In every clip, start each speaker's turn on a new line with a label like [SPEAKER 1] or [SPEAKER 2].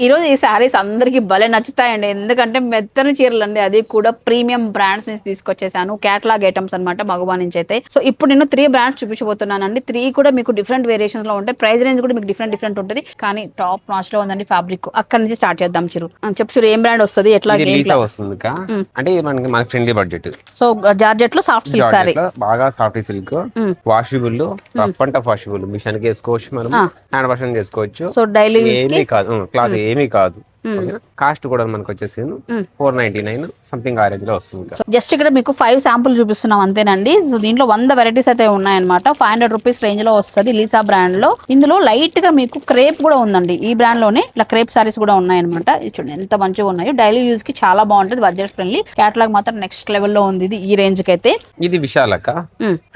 [SPEAKER 1] ఈ రోజు ఈ శారీస్ అందరికి భలే నచ్చుతాయండి, ఎందుకంటే మెత్తని చీరలు అండి, అది కూడా ప్రీమియం బ్రాండ్స్ నుంచి తీసుకొచ్చేసాను. క్యాటలాగ్ ఐటమ్స్ అనమాట మగవా నుంచి అయితే. సో ఇప్పుడు నేను 3 బ్రాండ్స్ చూపించబోతున్నానండి. 3 కూడా మీకు డిఫరెంట్ వేరియేషన్స్ లో ఉంటాయి. ప్రైస్ రేంజ్ కూడా మీకు డిఫరెంట్ ఉంటుంది, కానీ టాప్ నాచ్ లో ఉందండి ఫ్యాబ్రిక్. అక్కడ నుంచి స్టార్ట్ చేద్దాం. చిరు చెప్పు చిరు, ఏం బ్రాండ్ వస్తుంది, ఎట్లా
[SPEAKER 2] వస్తుంది అంటే మన ఫ్రెండ్లీ బడ్జెట్.
[SPEAKER 1] సో జార్జెట్ లో సాఫ్ట్ సిల్క్ సారీ,
[SPEAKER 2] బాగా soft silk, washable, rough and tough washable, machine కి వేసుకోవచ్చు, మనం హ్యాండ్ వాష్ చేసుకోవచ్చు.
[SPEAKER 1] సో డైలీ
[SPEAKER 2] ఏమీ కాదు, క్లాత్ ఏమీ కాదు. కాస్ట్ కూడా మనకు వచ్చేసి 499 సంథింగ్ ఆ రేంజ్ లో వస్తుంది.
[SPEAKER 1] జస్ట్ ఇక్కడ మీకు 5 శాంపుల్ చూపిస్తున్నాం అంతేనండి. సో దీంట్లో 100 వెరైటీస్ అయితే ఉన్నాయన్నమాట. 500 రూపీస్ రేంజ్ లో వస్తుంది లీసా బ్రాండ్ లో. ఇందులో లైట్ గా మీకు క్రేప్ కూడా ఉందండి, ఈ బ్రాండ్ లోనే ఇట్లా క్రేప్ సారీస్ కూడా ఉన్నాయన్నమాట. ఇది చూడండి ఎంత మంచిగా ఉన్నాయో, డైలీ యూజ్ కి చాలా బాగుంటుంది, బడ్జెట్ ఫ్రెండ్లీ. క్యాటలాగ్ మాత్రం నెక్స్ట్ లెవెల్ లో ఉంది ఇది, ఈ రేంజ్ కి అయితే.
[SPEAKER 2] ఇది విశాలక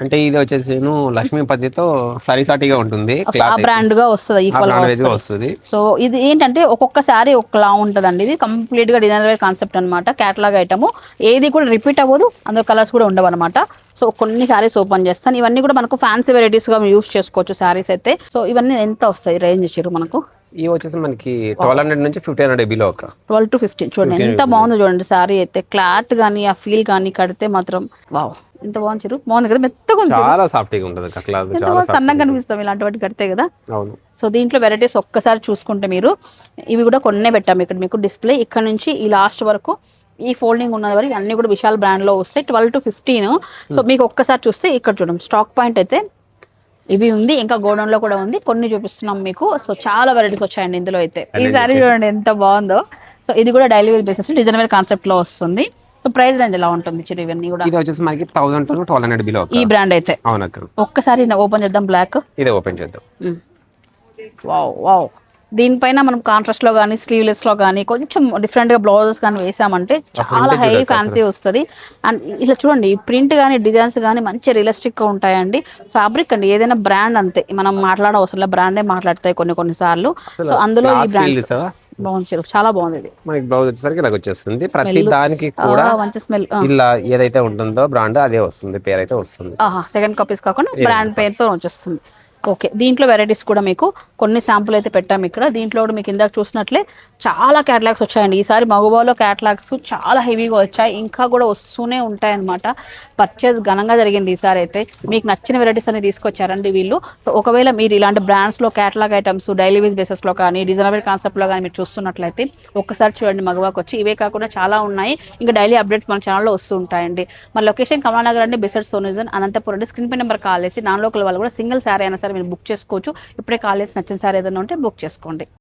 [SPEAKER 2] అంటే ఇది వచ్చేసి లక్ష్మీపతితో సరిసాటిగా ఉంటుంది,
[SPEAKER 1] ఆ బ్రాండ్ గా వస్తుంది, ఈక్వల్ గా వస్తుంది. సో ఇది ఏంటంటే ఒక్కొక్క సారీ లా ఉంటదండి. ఇది కంప్లీట్ గా డిజైనర్ వేర్ కాన్సెప్ట్ అనమాట. క్యాటలాగ్ ఐటమ్ ఏది కూడా రిపీట్ అవ్వదు, అందులో కలర్స్ కూడా ఉండవు అనమాట. సో కొన్ని సారీస్ ఓపెన్ చేస్తాను. ఇవన్నీ కూడా మనకు ఫ్యాన్సీ వెరైటీస్ గా యూస్ చేసుకోవచ్చు సారీస్ అయితే. సో ఇవన్నీ ఎంత వస్తాయి రేంజ్ ఇచ్చారు మనకు?
[SPEAKER 2] ఇవి వచ్చేసి మనకి 1200 నుంచి 1500 బిలో.
[SPEAKER 1] 12 to 15 చూడండి ఎంత బాగుందో చూడండి సారీ అయితే. క్లాత్ గానీ ఆ ఫీల్ కానీ కడితే మాత్రం వావ్ ఎంత బాగుంది. బాగుంది కదా, మెత్తగా ఉంది,
[SPEAKER 2] చాలా సాఫ్ట్ గా ఉంటుంది, చాలా
[SPEAKER 1] సన్నగా కనిపిస్తాం ఇలాంటి వాటి కడితే కదా.
[SPEAKER 2] అవును.
[SPEAKER 1] సో దీంట్లో వెరైటీస్ ఒక్కసారి చూసుకుంటే మీరు, ఇవి కూడా కొన్నే పెట్టాము ఇక్కడ మీకు డిస్ప్లే. ఇక్కడ నుంచి ఈ లాస్ట్ వరకు ఈ ఫోల్డింగ్ ఉన్నది వరకు అన్ని కూడా విశాల్ బ్రాండ్ లో వస్తాయి. 12 to 15. సో మీకు ఒక్కసారి చూస్తే ఇక్కడ చూడండి స్టాక్ పాయింట్ అయితే ఇవి ఉంది, ఇంకా గోడౌన్ లో కూడా ఉంది, కొన్ని చూపిస్తున్నాం మీకు. సో చాలా వెరైటీస్ వచ్చాయండి ఇందులో అయితే. ఈ సారీ చూడండి ఎంత బాగుందో. సో ఇది కూడా daily wear basis design wear concept లో వస్తుంది. సో ప్రైస్ రేంజ్ ఎలా ఉంటుంది చిరు ఇవన్నీ కూడా?
[SPEAKER 2] ఇది వచ్చేసి మనకి 1000 to 1200 బిలో
[SPEAKER 1] ఈ బ్రాండ్ అయితే.
[SPEAKER 2] అవునక్క.
[SPEAKER 1] ఒక్కసారి ఓపెన్ చేద్దాం, బ్లాక్
[SPEAKER 2] ఇదే ఓపెన్ చేద్దాం.
[SPEAKER 1] Wow wow. దీనిపైన మనం కాంట్రాస్ట్ లో కానీ స్లీవ్లెస్ లో కానీ కొంచెం డిఫరెంట్ గా బ్లౌజెస్ కానీ వేసామంటే చాలా హై ఫ్యాన్సీ వస్తుంది. అండ్ ఇలా చూడండి ప్రింట్ కానీ డిజైన్స్ కానీ మంచి రియలిస్టిక్ గా ఉంటాయండి. ఫ్యాబ్రిక్ అండి ఏదైనా బ్రాండ్ అంతే, మనం మాట్లాడవసరం, బ్రాండే మాట్లాడతాయి కొన్ని సార్లు. సో అందులో ఈ బ్రాండ్ బాగుంది, చాలా బాగుంది. ఇది మనకి
[SPEAKER 2] బ్లౌజ్ వచ్చేసరికి ఇలా వచ్చేస్తుంది, ప్రతి దానికి కూడా మంచి స్మెల్. ఇలా ఏదైతే ఉంటుందో బ్రాండ్ అదే వస్తుంది, పేరు అయితే వస్తుంది.
[SPEAKER 1] సెకండ్ కాపీస్ కాకుండా బ్రాండ్ పేరుతో వచ్చేస్తుంది. ఓకే, దీంట్లో వెరైటీస్ కూడా మీకు కొన్ని శాంపుల్ అయితే పెట్టాము ఇక్కడ. దీంట్లో కూడా మీకు ఇందాక చూసినట్లే చాలా క్యాటలాగ్స్ వచ్చాయండి. ఈసారి మగవాలో క్యాటలాగ్స్ చాలా హెవీగా వచ్చాయి, ఇంకా కూడా వస్తూనే ఉంటాయన్నమాట. పర్చేజ్ ఘనంగా జరిగింది ఈసారి అయితే. మీకు నచ్చిన వెరైటీస్ అన్ని తీసుకొచ్చారండి వీళ్ళు. ఒకవేళ మీరు ఇలాంటి బ్రాండ్స్లో క్యాటలాగ్ ఐటమ్స్ డైలీ వేస్ బేసెస్లో కానీ డిజైనర్ కాన్సెప్ట్లో కానీ మీరు చూస్తున్నట్లయితే ఒక్కసారి చూడండి మగవాకి వచ్చి. ఇవే కాకుండా చాలా ఉన్నాయి, ఇంకా డైలీ అప్డేట్స్ మన ఛానల్లో వస్తూ ఉంటాయండి. మన లొకేషన్ కమలానగర్ అండి, బెసెడ్ సోనిజన్ అనంతపురం అండి. స్క్రీన్ పై నెంబర్ కాల్ చేసి నాన్ లోకల్ వాళ్ళు కూడా సింగిల్ శారీ అయినా సరే మీరు బుక్ చేసుకోవచ్చు. ఇప్పుడే కాల్ చేసి నచ్చిన సారీ ఏదైనా ఉంటే బుక్ చేసుకోండి.